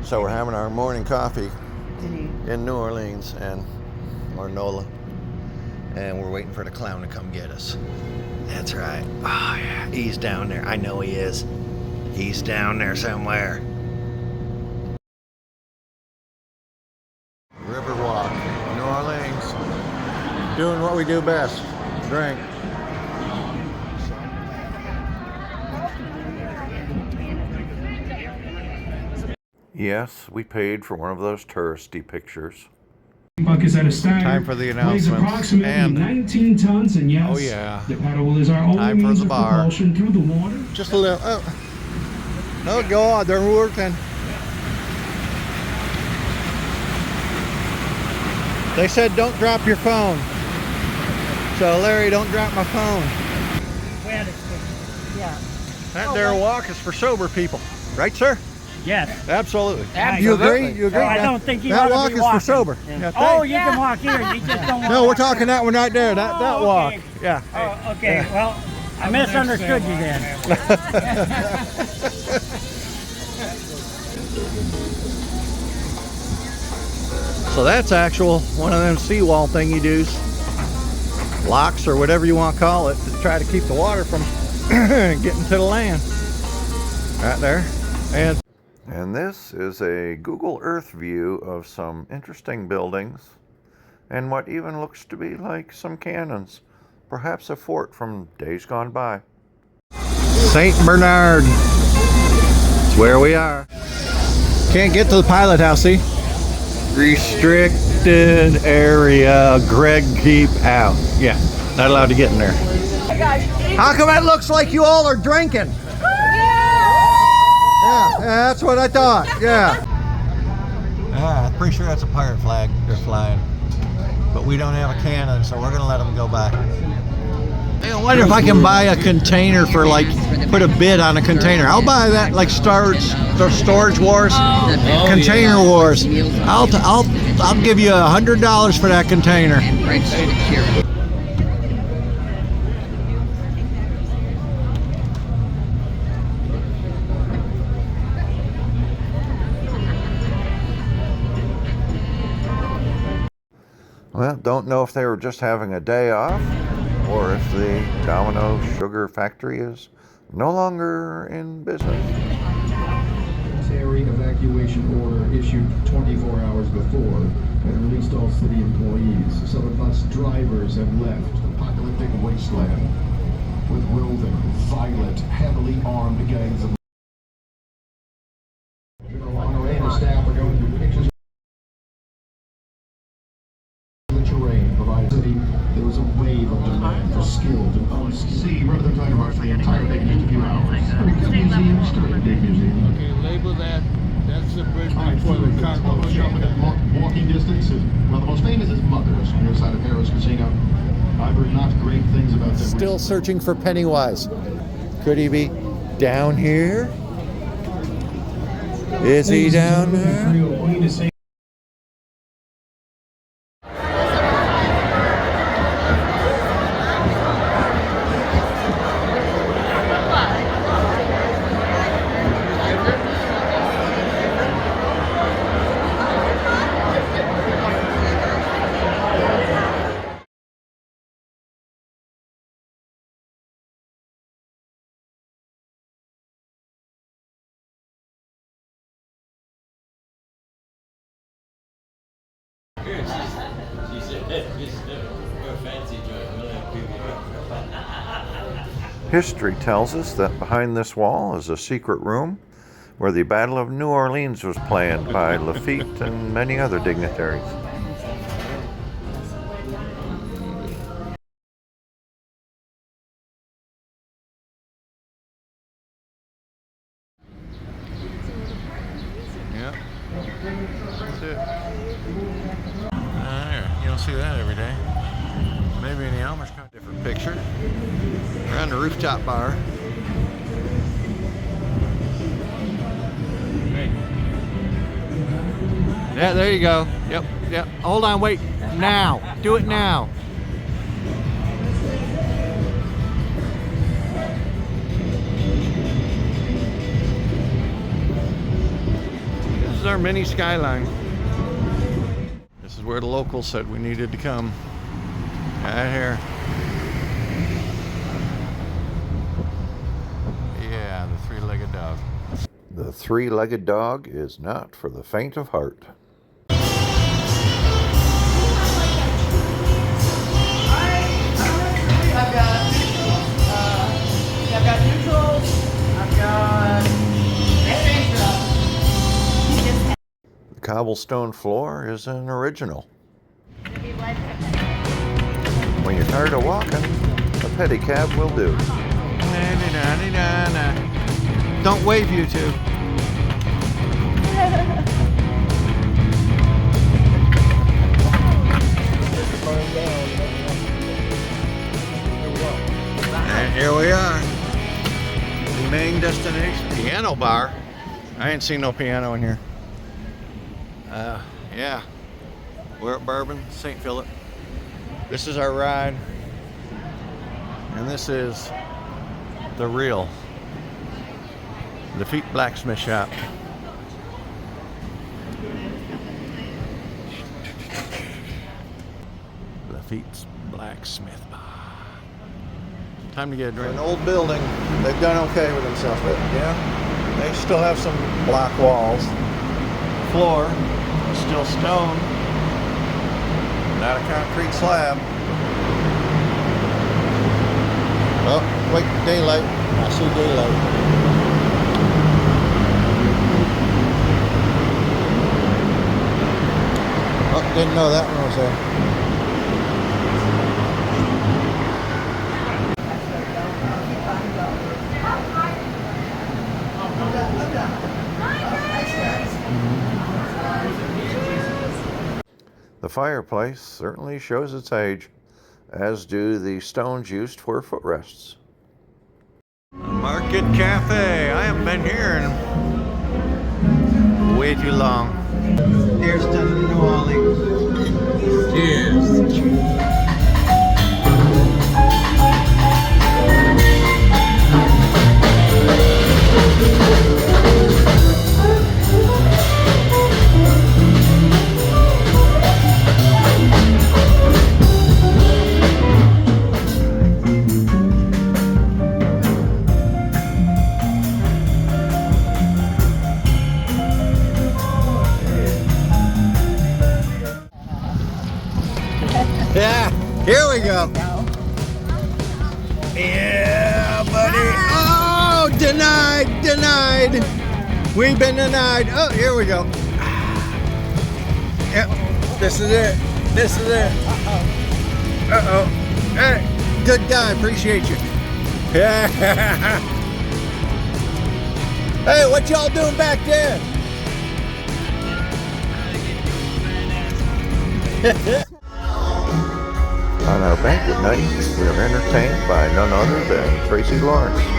So we're having our morning coffee in New Orleans or NOLA, and we're waiting for the clown to come get us. That's right. Oh yeah, he's down there. I know he is. He's down there somewhere. Riverwalk, New Orleans. Doing what we do best, drink. Yes, we paid for one of those touristy pictures. Buckets at a stagger. Time for the announcements. Approximately And 19 tons, and yes, oh yeah, the paddle is our only means of propulsion through the water. Just a little. Oh, no, God, they're working. They said don't drop your phone. So Larry, don't drop my phone. Yeah. That there walk is for sober people, right, sir? Yes. Absolutely. Absolutely. You agree? You agree? No, I don't think you that ought to walk be is walking. for sober. Yeah. Oh, you can walk here. You just don't walk. No, we're talking that one right there. That walk. Okay. Yeah. Oh, okay. Yeah. Well, I misunderstood you then. So that's actual one of them seawall thingy doos, locks or whatever you want to call it, to try to keep the water from getting to the land. Right there. And this is a Google Earth view of some interesting buildings and what even looks to be like some cannons, perhaps a fort from days gone by. St. Bernard. It's where we are. Can't get to the pilot house, see? Restricted area. Greg, keep out. Yeah, not allowed to get in there. How come it looks like you all are drinking? Yeah, that's what I thought. Yeah. I'm pretty sure that's a pirate flag they're flying. But we don't have a cannon, so we're going to let them go by. I wonder if I can buy a container for, like, put a bid on a container. I'll buy that, like Storage Wars, Container Wars. I'll give you $100 for that container. Well, don't know if they were just having a day off or if the Domino Sugar Factory is no longer in business. Military evacuation order issued 24 hours before and released all city employees. So the bus drivers have left. Apocalyptic wasteland with roving, violent, heavily armed gangs of and staff are going through pictures. There was a wave of demand for skilled and unskilled. See, rather than trying to rush the entire thing in just a few hours. Pretty good museum, still a big museum. Okay, label that. That's the bridge All right, before the cargo. Walking distance is, well, the most famous is Mother's, near the side of Harris Casino. I've heard not great things about them. Still searching for Pennywise. Could he be down here? Is he down there? History tells us that behind this wall is a secret room where the Battle of New Orleans was planned by Lafitte and many other dignitaries. Yep, that's it. You don't see that every day. Maybe in the Elmer's kind of different picture. We're on the rooftop bar. Yeah, there you go. Yep. Hold on, wait. Now. Do it now. This is our mini skyline. This is where the locals said we needed to come. Right here. Yeah, the three-legged dog. The three-legged dog is not for the faint of heart. I've got neutrals. I've got The cobblestone floor is an original. When you're tired of walking, a pedicab will do. Don't wave, you two. And here we are. The main destination. Piano bar. I ain't seen no piano in here. Yeah. We're at Bourbon, St. Philip. This is our ride. And this is the real Lafitte Blacksmith Shop. Lafitte's Blacksmith Bar. Time to get a drink. An old building, they've done okay with themselves, but yeah, they still have some block walls. Floor, still stone. Not a concrete slab. Oh, wait, daylight. I see daylight. Oh, didn't know that one was there. The fireplace certainly shows its age, as do the stones used for footrests. Market Cafe. I haven't been here in way too long. Here's to New Orleans. Cheers. Yeah, here we go. Yeah, buddy. Oh, denied. We've been denied. Oh, here we go. Yep, this is it. Uh-oh. Hey, good guy, appreciate you. Yeah. Hey, what y'all doing back there? On our banquet night, we are entertained by none other than Tracy Lawrence.